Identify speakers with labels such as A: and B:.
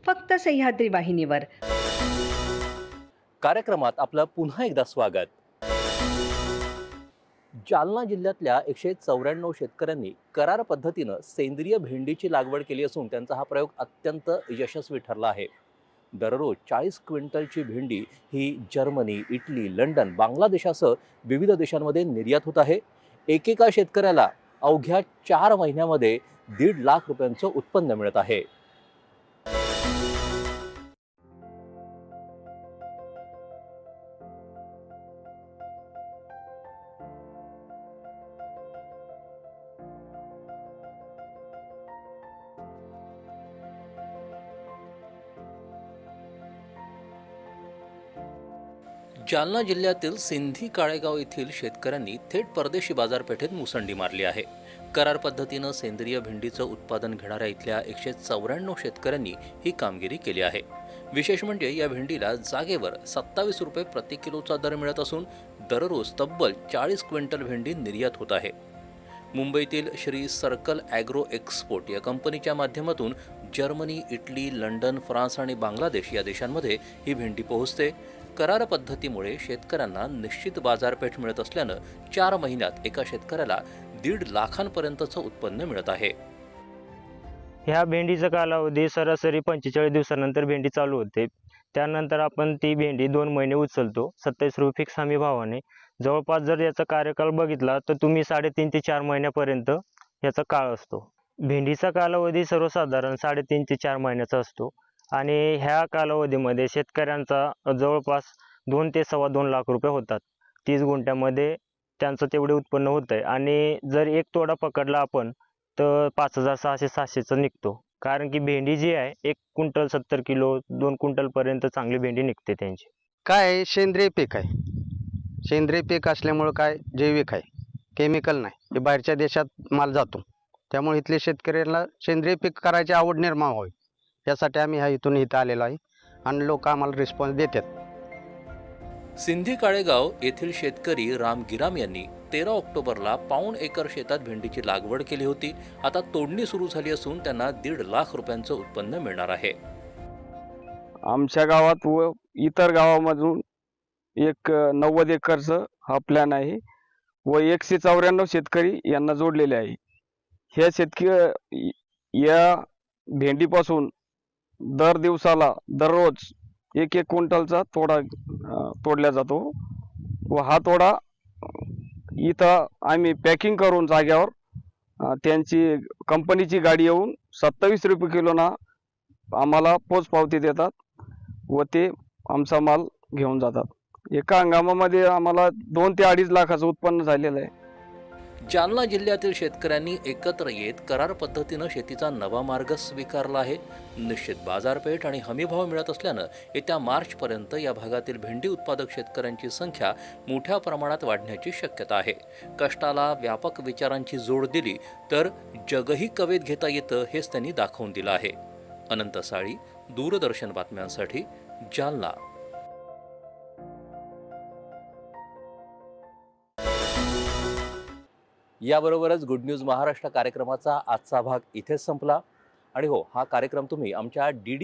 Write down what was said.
A: फक्त सह्याद्री वाहिनीवर।
B: कार्यक्रमात आपलं पुन्हा एकदा स्वागत। जालना जिल्ह्यातल्या 194 शेतकऱ्यांनी करार पद्धतीनं सेंद्रिय भेंडीची लागवड केली असून त्यांचा हा प्रयोग अत्यंत यशस्वी ठरला आहे। दररोज 40 क्विंटलची भेंडी ही जर्मनी, इटली, लंडन, बांगलादेशासह विविध देशांमध्ये निर्यात होत आहे। एकेका शेतकऱ्याला अवघ्या 4 महिन्यामध्ये 1.5 लाख रुपयांचं उत्पन्न मिळत आहे। जालना जिल्ह्यातील सिंधी काळेगाव येथील शेतकऱ्यांनी थेट परदेशी बाजारपेठेत मुसंडी मारली आहे। करार पद्धतीनं सेंद्रिय भेंडीचं उत्पादन घेणाऱ्या इथल्या 194 शेतकऱ्यांनी ही कामगिरी केली आहे। विशेष म्हणजे या भेंडीला जागेवर 27 रुपये प्रति किलोचा दर मिळत असून दररोज तब्बल 40 क्विंटल भेंडी निर्यात होत आहे। मुंबईतील श्री सर्कल ॲग्रो एक्सपोर्ट या कंपनीच्या माध्यमातून जर्मनी, इटली, लंडन, फ्रान्स आणि बांगलादेश या देशांमध्ये ही भेंडी पोहोचते। करार पद्धतीमुळे शेतकऱ्यांना निश्चित बाजारपेठ मिळत असल्यानं 4 महिन्यात एका शेतकऱ्याला 1.5 लाखांपर्यंतचं उत्पन्न मिळत आहे।
C: ह्या भेंडीचा कालावधी सरासरी 45 दिवसानंतर भेंडी चालू होते। त्यानंतर आपण ती भेंडी 2 महिने उचलतो 27 रुपये फिक्स हमी भावाने। जवळपास जर याचा कार्यकाळ बघितला तर तुम्ही 3.5 ते 4 महिन्यापर्यंत याचा काळ असतो। भेंडीचा कालावधी सर्वसाधारण 3.5 ते 4 महिन्याचा असतो आणि ह्या कालावधीमध्ये शेतकऱ्यांचा जवळपास 2 ते 2.25 लाख रुपये होतात। 30 गुंठ्यामध्ये त्यांचं तेवढे उत्पन्न होतं आहे आणि जर एक तोडा पकडला आपण तर 5,600-700चं निघतो। कारण की भेंडी जी आहे 1 क्विंटल 70 किलो 2 क्विंटलपर्यंत चांगली भेंडी निघते त्यांची।
D: काय आहे, सेंद्रिय पीक आहे। सेंद्रिय पीक असल्यामुळं काय जैविक आहे, केमिकल नाही। हे बाहेरच्या देशात माल जातो, त्यामुळे इथले शेतकऱ्याला सेंद्रिय पीक करायची आवड निर्माण व्हावी यासाठी आम्ही इथून इथं आलेलो आहे आणि लोक आम्हाला रिस्पॉन्स देतात।
B: सिंधी काळेगाव येथील शेतकरी राम गिराम यांनी 13 ऑक्टोबरला पाऊण एकर शेतात भेंडीची लागवड केली होती। आता तोडणी सुरू झाली असून त्यांना 1.5 लाख रुपयांचं उत्पन्न मिळणार आहे।
E: आमच्या गावात व इतर गावामधून एक 90 एकरचं हा प्लॅन आहे व 194 शेतकरी यांना जोडलेले आहे। ह्या शेतकरी या भेंडीपासून दर दिवसाला दररोज 1 क्विंटलचा तोडा तोडला जातो व हा तोडा इथं आम्ही पॅकिंग करून जाग्यावर त्यांची कंपनीची गाडी येऊन 27 रुपये किलोना आम्हाला पोचपावती देतात व ते आमचा माल घेऊन जातात। एका हंगामामध्ये आम्हाला 2 ते 2.5 लाखाचं उत्पन्न झालेलं आहे।
B: जालना जिल्ह्यातील शेतकऱ्यांनी एकत्र येत करार पद्धतीनं शेतीचा नवा मार्ग स्वीकारला आहे। निश्चित बाजारपेठ आणि हमीभाव मिळत असल्यानं येत्या मार्चपर्यंत या भागातील भेंडी उत्पादक शेतकऱ्यांची संख्या मोठ्या प्रमाणात वाढण्याची शक्यता आहे। कष्टाला व्यापक विचारांची जोड दिली तर जगही कवेत घेता येतं हेच त्यांनी दाखवून दिलं आहे। अनंत साळी, दूरदर्शन बातम्यांसाठी जालना। याबरोबरच गुड न्यूज महाराष्ट्र कार्यक्रमाचा आजचा भाग इथेच संपला आणि हो, हा कार्यक्रम तुम्ही आमच्या डी